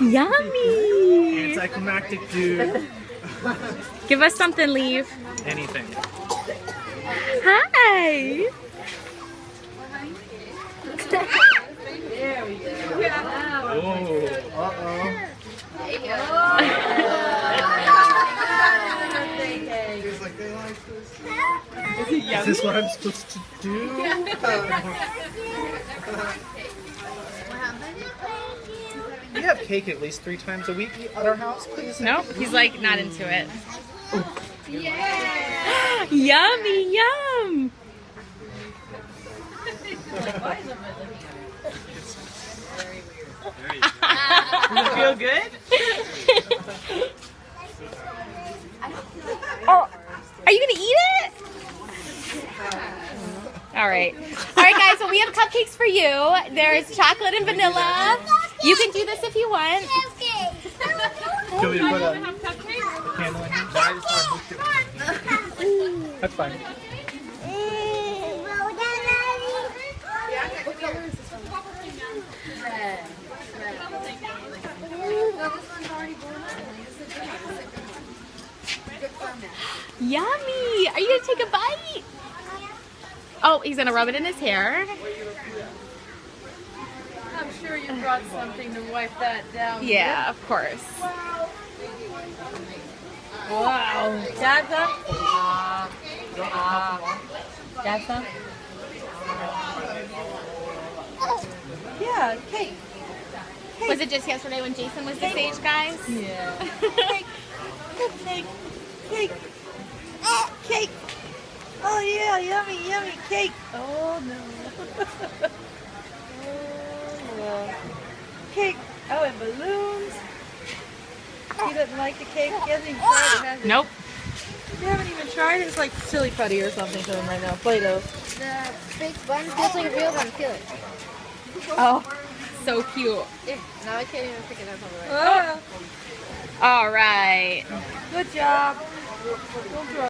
Yummy! Anticlimactic dude. Give us something, Levi. Anything. Hi! Oh. Uh-oh. Is this what I'm supposed to do? You have cake at least 3 times a week at our house, please? Nope, he's like not into it. Yeah. Yummy, yum! Does it feel good? Oh, are you gonna eat it? All right, guys. So we have cupcakes for you. There's chocolate and vanilla. You can do this if you want. Can we put a candle in here? No, I just want to move it. That's fine. Yummy! Are you gonna take a bite? Oh, he's gonna rub it in his hair. I'm sure you brought something to wipe that down. Yeah, of course. Wow. Got some? Got some? Yeah, cake. Was it just yesterday when Jason was the stage, guys? Yeah. Cake. Cake. Cake. Cake. Oh yeah, yummy, yummy cake. Oh no. Oh yeah. Cake. Oh, and balloons. He doesn't like the cake. He hasn't even tried it, has he? Nope. You haven't even tried it? It's like silly putty or something to him right now. Play-Doh. The fake bun feels like a real one. Feel it. Oh, so cute. Yeah. Now I can't even pick it up on the right. Oh, All right. good job.